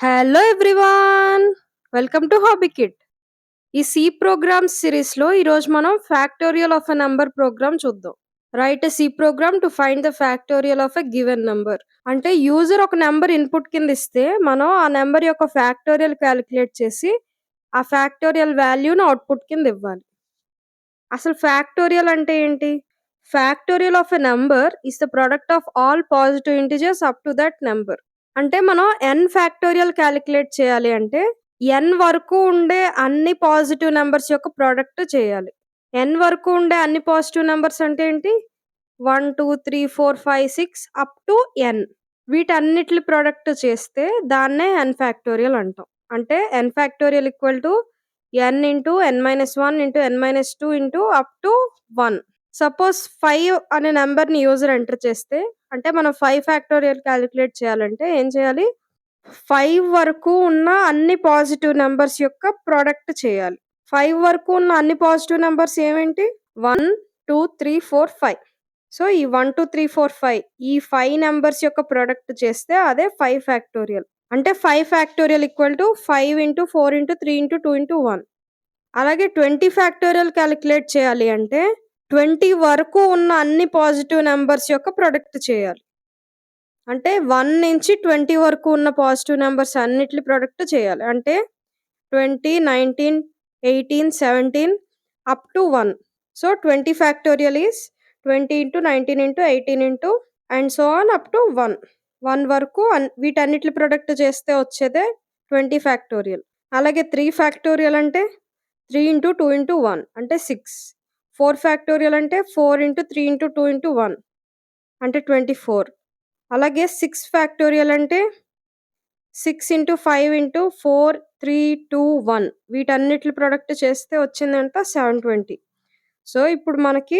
Hello everyone! Welcome to Hobby Kid. ఈ C programs సిరీస్‌లో ఈరోజు మనం factorial of a number program చూద్దాం. Write a C program to find the factorial of a given number. అంటే user ఒక number input కింద ఇస్తే మనం ఆ నంబర్ యొక్క ఫ్యాక్టోరియల్ కాలిక్యులేట్ చేసి ఆ ఫ్యాక్టోరియల్ వాల్యూని అవుట్‌పుట్ కింద ఇవ్వాలి. అసలు ఫ్యాక్టోరియల్ అంటే ఏంటి? Factorial of a number is the product of all positive integers up to that number. అంటే మనం n ఫ్యాక్టోరియల్ కాలిక్యులేట్ చేయాలి అంటే n వరకు ఉండే అన్ని పాజిటివ్ నంబర్స్ యొక్క ప్రొడక్ట్ చేయాలి. n వరకు ఉండే అన్ని పాజిటివ్ నంబర్స్ అంటే ఏంటి? 1, 2, 3, 4, 5, 6 అప్ టు n. వీటన్నిట్లి ప్రొడక్ట్ చేస్తే దాన్నే n ఫ్యాక్టోరియల్ అంటాం. అంటే n factorial equal to n into n-1 into n-2 into up to 1. Suppose 5 అనే నంబర్‌ని యూజర్ ఎంటర్ చేస్తే అంటే మనం 5 ఫ్యాక్టోరియల్ కాలిక్యులేట్ చేయాలంటే ఏం చేయాలి? 5 వరకు ఉన్న అన్ని పాజిటివ్ నంబర్స్ యొక్క ప్రొడక్ట్ చేయాలి. 5 వరకు ఉన్న అన్ని పాజిటివ్ నంబర్స్ ఏవేంటి? 1, 2, 3, 4, 5. సో, ఈ 1, 2, 3, 4, 5 ఈ 5 నంబర్స్ యొక్క ప్రొడక్ట్ చేస్తే అదే 5 ఫ్యాక్టోరియల్. అంటే 5 factorial equal to 5 into 4 into 3 into 2 into 1. అలాగే 20 ఫ్యాక్టోరియల్ కాలిక్యులేట్ చేయాలి అంటే 20 వరకు ఉన్న అన్ని పాజిటివ్ నంబర్స్ యొక్క ప్రొడక్ట్ చేయాలి. అంటే 1 నుంచి 20 వరకు ఉన్న పాజిటివ్ నంబర్స్ అన్నిట్లి ప్రొడక్ట్ చేయాలి. అంటే 20, 19, 18, 17 up to 1. So, 20 factorial is 20 into 19 into 18 into and so on up to 1. 1 వరకు వీటన్నిట్లి ప్రొడక్ట్ చేస్తే వచ్చేదే 20 ఫ్యాక్టోరియల్. అలాగే 3 ఫ్యాక్టోరియల్ అంటే 3 ఇంటూ 2 ఇంటూ 1 అంటే 6. 4 ఫ్యాక్టోరియల్ అంటే 4 ఇంటూ 3 ఇంటూ 2 ఇంటూ 1 అంటే 24. అలాగే 6 ఫ్యాక్టోరియల్ అంటే 6 ఇంటూ 5 ఇంటూ 4, 3, 2, 1 వీటన్నిట్లి ప్రొడక్ట్ చేస్తే వచ్చిందెంత? 720. సో, ఇప్పుడు మనకి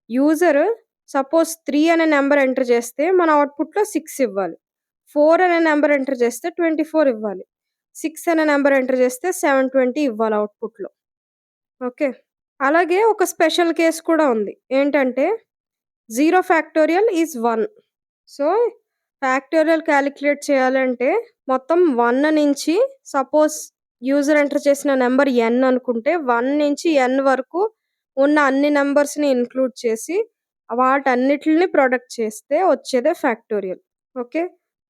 యూజర్ సపోజ్ 3 అనే నంబర్ ఎంటర్ చేస్తే మన అవుట్‌పుట్‌లో 6 ఇవ్వాలి. 4 అనే నంబర్ ఎంటర్ చేస్తే 24 ఇవ్వాలి. 6 అనే నంబర్ ఎంటర్ చేస్తే 720 ఇవ్వాలి అవుట్‌పుట్‌లో. ఓకే. అలాగే ఒక స్పెషల్ కేస్ కూడా ఉంది. ఏంటంటే 0 factorial is 1. So, factorial calculate చేయాలంటే మొత్తం 1 నుంచి సపోజ్ యూజర్ ఎంటర్ చేసిన నంబర్ n అనుకుంటే 1 నుంచి n వరకు ఉన్న అన్ని నంబర్స్‌ని ఇన్క్లూడ్ చేసి వాటన్నిటిని ప్రొడక్ట్ చేస్తే వచ్చేదే ఫ్యాక్టోరియల్. ఓకే.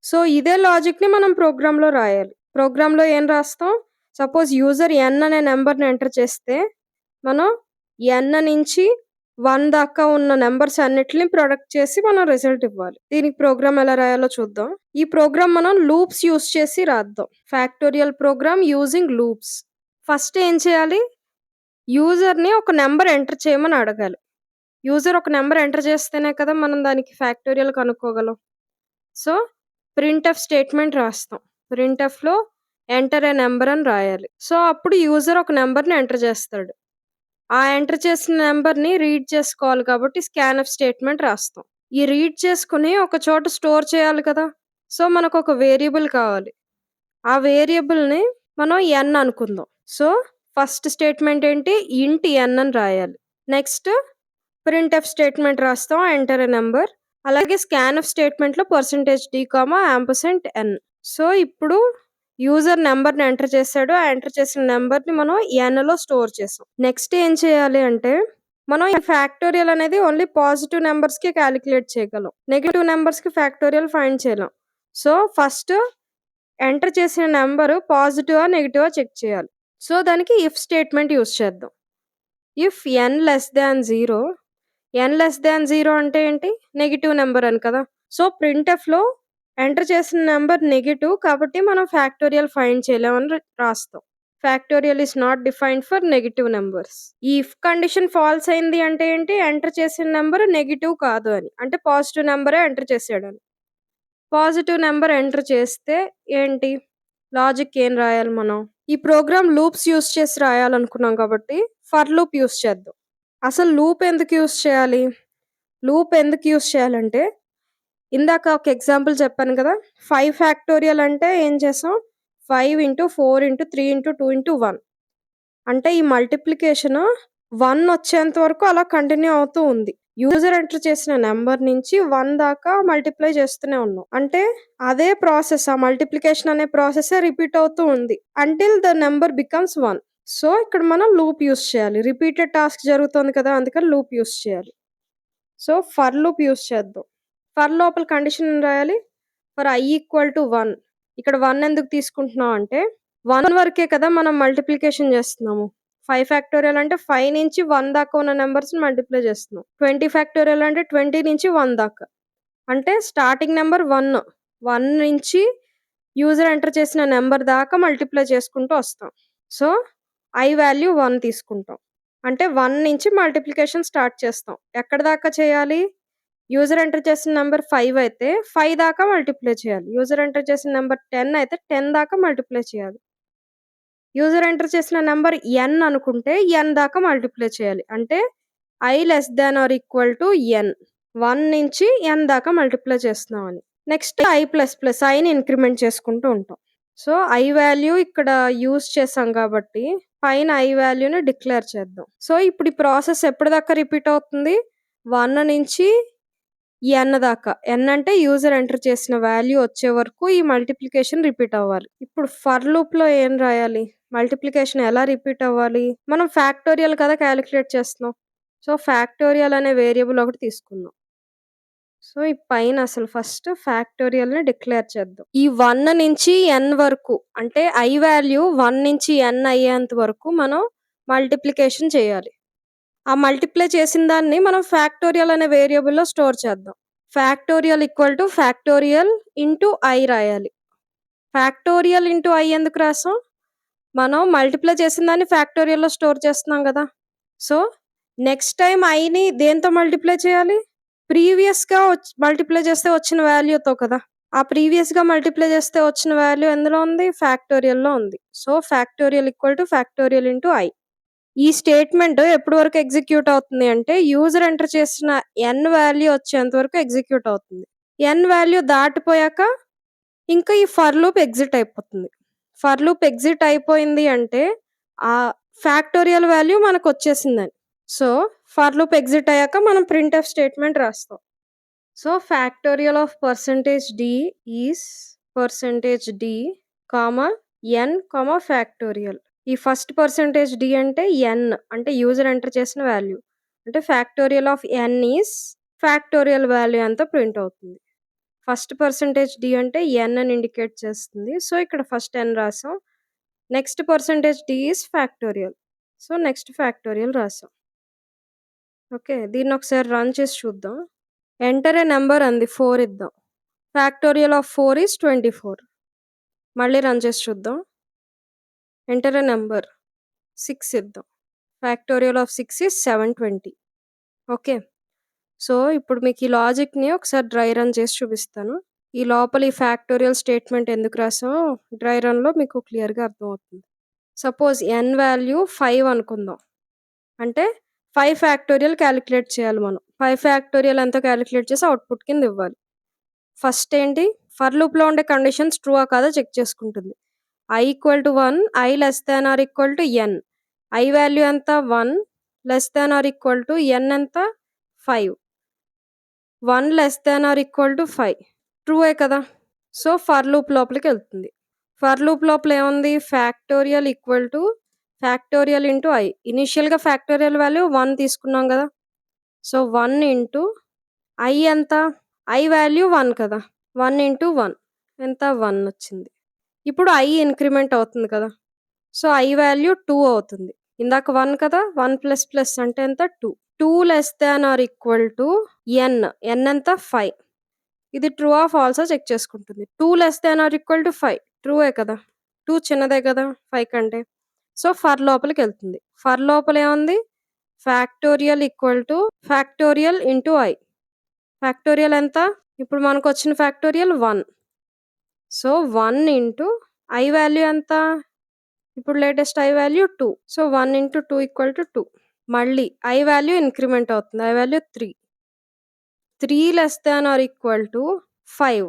సో, ఇదే లాజిక్‌ని మనం ప్రోగ్రామ్‌లో రాయాలి. ప్రోగ్రామ్‌లో ఏం రాస్తాం? సపోజ్ యూజర్ n అనే నంబర్‌ని ఎంటర్ చేస్తే మనం n నుంచి 1 దాకా ఉన్న నంబర్స్ అన్నిటిని ప్రొడక్ట్ చేసి మనం రిజల్ట్ ఇవ్వాలి. దీనికి ప్రోగ్రామ్ ఎలా రాయాలో చూద్దాం. ఈ ప్రోగ్రామ్ మనం లూప్స్ యూజ్ చేసి రాద్దాం. Factorial program using loops. First ఏం చేయాలి? యూజర్‌ని ఒక నంబర్ ఎంటర్ చేయమని అడగాలి. యూజర్ ఒక నంబర్ ఎంటర్ చేస్తేనే కదా మనం దానికి ఫ్యాక్టోరియల్ కనుక్కోగలం. సో, ప్రింట్ఎఫ్ స్టేట్మెంట్ రాస్తాం. ప్రింట్ఎఫ్‌లో ఎంటర్ ఎ నంబర్ అని రాయాలి. సో, అప్పుడు యూజర్ ఒక నంబర్‌ని ఎంటర్ చేస్తాడు. ఆ ఎంటర్ చేసిన నంబర్‌ని రీడ్ చేసుకోవాలి కాబట్టి స్కాన్‌ఎఫ్ స్టేట్మెంట్ రాస్తాం. ఈ రీడ్ చేసుకొని ఒక చోట స్టోర్ చేయాలి కదా! సో, మనకొక వేరియబుల్ కావాలి. ఆ వేరియబుల్‌ని మనం n అనుకుందాం. సో, ఫస్ట్ స్టేట్మెంట్ ఏంటి? ఇంట్ n అని రాయాలి. నెక్స్ట్ ప్రింట్ఎఫ్ స్టేట్మెంట్ రాస్తాం. Enter a number. అలాగే స్కాన్‌ఎఫ్ స్టేట్మెంట్‌లో %d, యాంపర్సండ్ n. సో, ఇప్పుడు యూజర్ నంబర్‌ని ఎంటర్ చేసాడు. ఆ ఎంటర్ చేసిన నంబర్‌ని మనం nలో స్టోర్ చేసాం. నెక్స్ట్ ఏం చేయాలి అంటే మనం ఈ ఫ్యాక్టోరియల్ అనేది ఓన్లీ పాజిటివ్ నంబర్స్‌కే కాలిక్యులేట్ చేయగలం. నెగెటివ్ నంబర్స్‌కి ఫ్యాక్టోరియల్ ఫైండ్ చేయలేం. సో, ఫస్ట్ ఎంటర్ చేసిన నంబర్ పాజిటివా? నెగెటివా? చెక్ చేయాలి. సో, దానికి ఇఫ్ స్టేట్మెంట్ యూజ్ చేద్దాం. ఇఫ్ n<0 n<0 అంటే ఏంటి? నెగెటివ్ నంబర్ అని కదా! సో, ప్రింట్ఎఫ్‌లో ఎంటర్ చేసిన నంబర్ నెగెటివ్ కాబట్టి మనం ఫ్యాక్టోరియల్ ఫైండ్ చేయలేమని రాస్తాం. Factorial is not defined for negative numbers. ఈ ఇఫ్ కండిషన్ ఫాల్స్ అయింది అంటే ఏంటి? ఎంటర్ చేసిన నంబర్ నెగెటివ్ కాదు అని. అంటే పాజిటివ్ నంబరే ఎంటర్ చేసాడని. పాజిటివ్ నంబర్ ఎంటర్ చేస్తే ఏంటి? లాజిక్ ఏం రాయాలి మనం? ఈ ప్రోగ్రామ్ లూప్స్ యూజ్ చేసి రాయాలనుకున్నాం కాబట్టి ఫర్ లూప్ యూజ్ చేద్దాం. అసలు లూప్ ఎందుకు యూజ్ చేయాలి? లూప్ ఎందుకు యూజ్ చేయాలంటే ఇందాక ఒక ఎగ్జాంపుల్ చెప్పాను కదా! 5 ఫ్యాక్టోరియల్ అంటే ఏం చేసాం? 5 ఇంటూ 4 ఇంటూ 3 ఇంటూ 2 ఇంటూ 1 అంటే ఈ మల్టిప్లికేషన్ 1 వచ్చేంత వరకు అలా కంటిన్యూ అవుతూ ఉంది. యూజర్ ఎంటర్ చేసిన నంబర్ నుంచి 1 దాకా మల్టిప్లై చేస్తూనే ఉన్నాం. అంటే అదే ప్రాసెస్, ఆ మల్టిప్లికేషన్ అనే ప్రాసెసే రిపీట్ అవుతూ ఉంది. Until the number becomes 1. So, ఇక్కడ మనం లూప్ యూజ్ చేయాలి. రిపీటెడ్ టాస్క్ జరుగుతోంది కదా! అందుకని లూప్ యూజ్ చేయాలి. సో, ఫర్ లూప్ యూజ్ చేద్దాం. ఫర్ లోపల కండిషన్ ఏం రాయాలి? For i equal to 1. ఇక్కడ 1 ఎందుకు తీసుకుంటున్నాం అంటే 1 వరకే కదా మనం మల్టిప్లికేషన్ చేస్తున్నాము. 5 ఫ్యాక్టోరియల్ అంటే 5 నుంచి 1 దాకా ఉన్న నంబర్స్‌ని మల్టిప్లై చేస్తున్నాం. 20 ఫ్యాక్టోరియల్ అంటే 20 నుంచి 1 దాకా. అంటే స్టార్టింగ్ నంబర్ 1. 1 నుంచి యూజర్ ఎంటర్ చేసిన నంబర్ దాకా మల్టిప్లై చేసుకుంటూ వస్తాం. సో, i వాల్యూ 1 తీసుకుంటాం. అంటే 1 నుంచి మల్టిప్లికేషన్ స్టార్ట్ చేస్తాం. ఎక్కడి దాకా చేయాలి? యూజర్ ఎంటర్ చేసిన నంబర్ 5 అయితే 5 దాకా మల్టిప్లై చేయాలి. యూజర్ ఎంటర్ చేసిన నంబర్ 10 అయితే 10 దాకా మల్టిప్లై చేయాలి. యూజర్ ఎంటర్ చేసిన నంబర్ n అనుకుంటే n దాకా మల్టిప్లై చేయాలి. అంటే i less than or equal to n. 1 నుంచి n దాకా మల్టిప్లై చేస్తున్నామని. నెక్స్ట్ iని ఇంక్రిమెంట్ చేసుకుంటూ ఉంటాం. సో, i వాల్యూ ఇక్కడ యూజ్ చేసాం కాబట్టి పైన i వాల్యూని డిక్లేర్ చేద్దాం. సో, ఇప్పుడు ఈ ప్రాసెస్ ఎప్పటిదాకా రిపీట్ అవుతుంది? 1 నుంచి n దాకా. n అంటే యూజర్ ఎంటర్ చేసిన వాల్యూ వచ్చే వరకు ఈ మల్టిప్లికేషన్ రిపీట్ అవ్వాలి. ఇప్పుడు ఫర్ లూప్‌లో ఏం రాయాలి? మల్టిప్లికేషన్ ఎలా రిపీట్ అవ్వాలి? మనం ఫ్యాక్టోరియల్ కదా కాలిక్యులేట్ చేస్తున్నాం. సో, ఫ్యాక్టోరియల్ అనే వేరియబుల్ ఒకటి తీసుకుందాం. సో, ఈ పైన అసలు ఫస్ట్ ఫ్యాక్టోరియల్‌ని డిక్లేర్ చేద్దాం. ఈ 1 నుంచి n వరకు అంటే i వాల్యూ 1 నుంచి n అయ్యేంత వరకు మనం మల్టిప్లికేషన్ చేయాలి. ఆ మల్టిప్లై చేసిన దాన్ని మనం ఫ్యాక్టోరియల్ అనే వేరియబుల్‌లో స్టోర్ చేద్దాం. Factorial equal to factorial into i రాయాలి. ఫ్యాక్టోరియల్ ఇంటూ i ఎందుకు రాసాం? మనం మల్టిప్లై చేసిన దాన్ని ఫ్యాక్టోరియల్‌లో స్టోర్ చేస్తున్నాం గదా! సో, నెక్స్ట్ టైమ్ iని దేనితో మల్టిప్లై చేయాలి? ప్రీవియస్‌గా మల్టిప్లై చేస్తే వచ్చిన వాల్యూతో కదా! ఆ ప్రీవియస్‌గా మల్టిప్లై చేస్తే వచ్చిన వాల్యూ ఎందులో ఉంది? ఫ్యాక్టోరియల్‌లో ఉంది. So, factorial equal to factorial into i. ఈ స్టేట్‌మెంట్ ఎప్పటి వరకు ఎగ్జిక్యూట్ అవుతుంది అంటే యూజర్ ఎంటర్ చేసిన n వాల్యూ వచ్చేంత వరకు ఎగ్జిక్యూట్ అవుతుంది. n వాల్యూ దాటిపోయాక ఇంకా ఈ ఫర్ లూప్ ఎగ్జిట్ అయిపోతుంది. ఫర్ లూప్ ఎగ్జిట్ అయిపోయింది అంటే ఆ ఫ్యాక్టోరియల్ వాల్యూ మనకొచ్చేసిందని. సో, ఫర్ లూప్ ఎగ్జిట్ అయ్యాక మనం ప్రింట్‌ఎఫ్ స్టేట్‌మెంట్ రాస్తాం. So, factorial of %d is %d, n, factorial. ఈ ఫస్ట్ %d అంటే n అంటే యూజర్ ఎంటర్ చేసిన వాల్యూ. అంటే factorial of n is factorial value ఎంతో ప్రింట్ అవుతుంది. ఫస్ట్ %d అంటే n అని ఇండికేట్ చేస్తుంది. సో, ఇక్కడ ఫస్ట్ n రాసాం. Next %d is factorial. So, next factorial రాసాం. ఓకే. దీన్ని ఒకసారి రన్ చేసి చూద్దాం. ఎంటర్ ఏ నంబర్ అంది 4 ఇద్దాం. Factorial of 4 is 24. మళ్ళీ రన్ చేసి చూద్దాం. ఎంటర్ ఏ నంబర్ 6 ఇద్దాం. Factorial of 6 is 720. Okay. So, ఇప్పుడు మీకు ఈ లాజిక్‌ని ఒకసారి డ్రై రన్ చేసి చూపిస్తాను. ఈ లోపల ఈ ఫ్యాక్టోరియల్ స్టేట్‌మెంట్ ఎందుకు రాసామో డ్రై రన్‌లో మీకు క్లియర్‌గా అర్థమవుతుంది. సపోజ్ n వాల్యూ 5 అనుకుందాం. అంటే 5 ఫ్యాక్టోరియల్ కాలిక్యులేట్ చేయాలి మనం. 5 ఫ్యాక్టోరియల్ ఎంతో కాలిక్యులేట్ చేసి అవుట్‌పుట్ కింద ఇవ్వాలి. ఫస్ట్ ఏంటి? ఫర్ లూప్‌లో ఉండే కండిషన్స్ ట్రూ కాదో చెక్ చేసుకుంటుంది. i equal to 1, i less than or equal to n. i value ఎంత? 1 less than or equal to n ఎంత? 5. 1 less than or equal to 5. ట్రూయే కదా! సో, ఫర్ లూప్ లోపలికెళ్తుంది. ఫర్ లూప్ లోపల ఏముంది? Factorial equal to factorial into i. ఇనీషియల్‌గా factorial value 1 తీసుకున్నాం గదా! సో, 1 ఇంటూ i ఎంత? i వాల్యూ 1 కదా! 1 ఇంటూ 1 ఎంత? 1 వచ్చింది. ఇప్పుడు i ఇంక్రిమెంట్ అవుతుంది కదా! సో, i వాల్యూ 2 అవుతుంది. ఇందాక 1 కదా! 1 ప్లస్ ప్లస్ అంటే ఎంత? 2. 2 less than or equal to n. n ఎంత? 5. ఇది ట్రూఆ ఫాల్సా చెక్ చేసుకుంటుంది. 2 less than or equal to 5. ట్రూయే కదా! 2 చిన్నదే కదా 5 కంటే. So, for లోపలికెళ్తుంది. ఫర్ లోపల ఏముంది? Factorial equal to factorial into i. Factorial ఎంత? ఇప్పుడు మనకొచ్చిన factorial 1. So, 1 into i value ఎంత? ఇప్పుడు latest i value 2. So, 1 into 2 equal to 2. మళ్ళీ i వాల్యూ ఇంక్రిమెంట్ అవుతుంది. i value 3. 3 less than or equal to 5.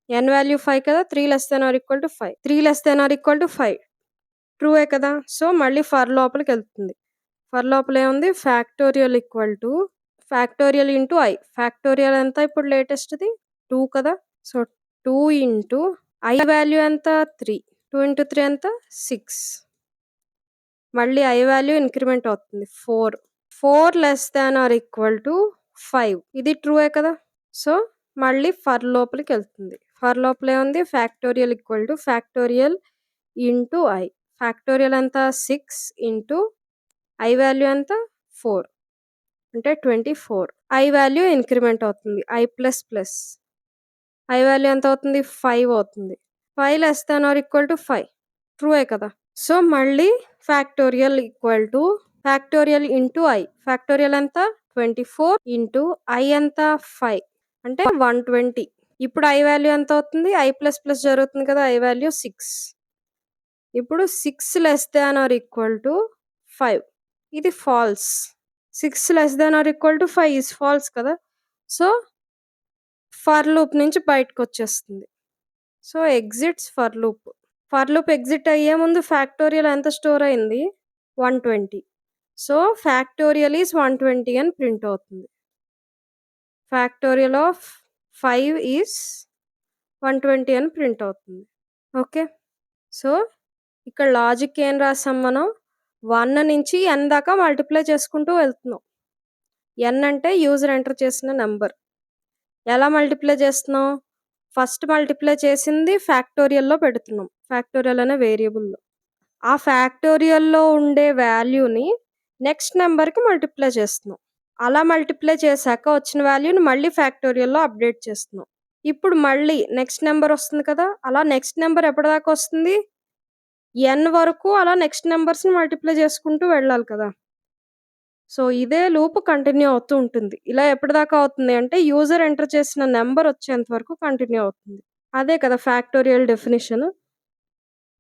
n value 5 కదా! 3 less than or equal to 5. 3 less than or equal to 5. ట్రూయే కదా! So, మళ్ళీ for లోపలికెళ్తుంది. For లోపల ఏముంది? Factorial equal to factorial into I. Factorial ఎంత ఇప్పుడు లేటెస్ట్‌ది 2 కదా! సో, 2 ఇంటూ ఐ వాల్యూ ఎంత 3. 2 ఇంటూ 3 ఎంత 6. మళ్ళీ ఐ వాల్యూ ఇంక్రిమెంట్ అవుతుంది 4. 4 less than or equal to 5. ఇది ట్రూయే కదా! సో, మళ్ళీ ఫర్ లోపలికెళ్తుంది. ఫర్ లోపల ఏముంది factorial equal to factorial into I. Factorial ఎంత 6 ఇంటూ ఐ వాల్యూ ఎంత 4 అంటే 24. ఐ వాల్యూ ఇంక్రిమెంట్ అవుతుంది. ఐ వాల్యూ ఎంత అవుతుంది 5 అవుతుంది. 5 less than or equal to 5 ట్రూయే కదా! సో, మళ్ళీ factorial equal to factorial into I. Factorial ఎంత 24 ఇంటూ ఐ ఎంత 5 అంటే 120. ఇప్పుడు ఐ వాల్యూ ఎంత అవుతుంది? ఐ ప్లస్ ప్లస్ జరుగుతుంది కదా! I value 6. ఇప్పుడు 6 less than or equal to 5. ఇది false. 6 less than or equal to 5 is false కదా! సో, ఫర్ లూప్ నుంచి బయటకొచ్చేస్తుంది. So, exits for loop. For loop exit అయ్యే ముందు ఫ్యాక్టోరియల్ ఎంత స్టోర్ అయింది 120. సో, ఫ్యాక్టోరియల్ ఈజ్ 120 అని ప్రింట్ అవుతుంది. ఫ్యాక్టోరియల్ ఆఫ్ 5 ఈజ్ 120 అని ప్రింట్ అవుతుంది. ఓకే. సో, ఇక్కడ లాజిక్ ఏం రాసాం మనం 1 నుంచి n దాకా మల్టిప్లై చేసుకుంటూ వెళ్తున్నాం. n అంటే యూజర్ ఎంటర్ చేసిన నంబర్. ఎలా మల్టిప్లై చేస్తున్నాం? ఫస్ట్ మల్టిప్లై చేసింది ఫ్యాక్టోరియల్‌లో పెడుతున్నాం. ఫ్యాక్టోరియల్ అనే వేరియబుల్‌లో. ఆ ఫ్యాక్టోరియల్‌లో ఉండే వాల్యూని నెక్స్ట్ నంబర్‌కి మల్టిప్లై చేస్తున్నాం. అలా మల్టిప్లై చేశాక వచ్చిన వాల్యూని మళ్ళీ ఫ్యాక్టోరియల్‌లో అప్డేట్ చేస్తున్నాం. ఇప్పుడు మళ్ళీ నెక్స్ట్ నంబర్ వస్తుంది కదా! అలా నెక్స్ట్ నంబర్ ఎప్పటిదాకా వస్తుంది? n వరకు అలా నెక్స్ట్ నంబర్స్‌ని మల్టిప్లై చేసుకుంటూ వెళ్ళాలి కదా! సో, ఇదే లూప్ కంటిన్యూ అవుతూ ఉంటుంది. ఇలా ఎప్పటిదాకా అవుతుంది అంటే యూజర్ ఎంటర్ చేసిన నంబర్ వచ్చేంత వరకు కంటిన్యూ అవుతుంది. అదే కదా factorial definition.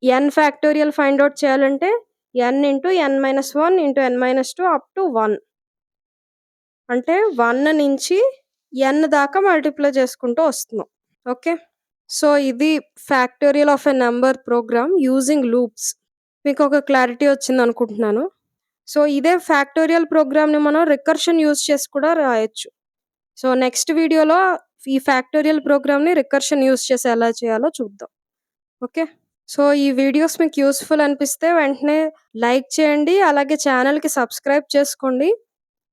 n factorial find out చేయాలంటే n into n-1 into n-2 up to 1. అంటే 1 నుంచి n దాకా మల్టిప్లై చేసుకుంటూ వస్తున్నాం. ఓకే. సో, ఇది factorial of a number program using loops. మీకొక క్లారిటీ వచ్చిందనుకుంటున్నాను. సో, ఇదే ఫ్యాక్టోరియల్ ప్రోగ్రామ్‌ని మనం రికర్షన్ యూజ్ చేసి కూడా రాయొచ్చు. సో, నెక్స్ట్ వీడియోలో ఈ ఫ్యాక్టోరియల్ ప్రోగ్రామ్‌ని రికర్షన్ యూజ్ చేసి ఎలా చేయాలో చూద్దాం. ఓకే. సో, ఈ వీడియోస్ మీకు యూజ్‌ఫుల్ అనిపిస్తే వెంటనే లైక్ చేయండి. అలాగే ఛానెల్‌కి సబ్స్క్రైబ్ చేసుకోండి.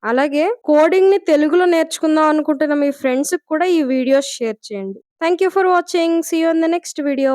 అలాగే కోడింగ్‌ని తెలుగులో నేర్చుకుందాం అనుకుంటున్న మీ ఫ్రెండ్స్‌కి కూడా ఈ వీడియోస్ షేర్ చేయండి. Thank you for watching. See you in the next video.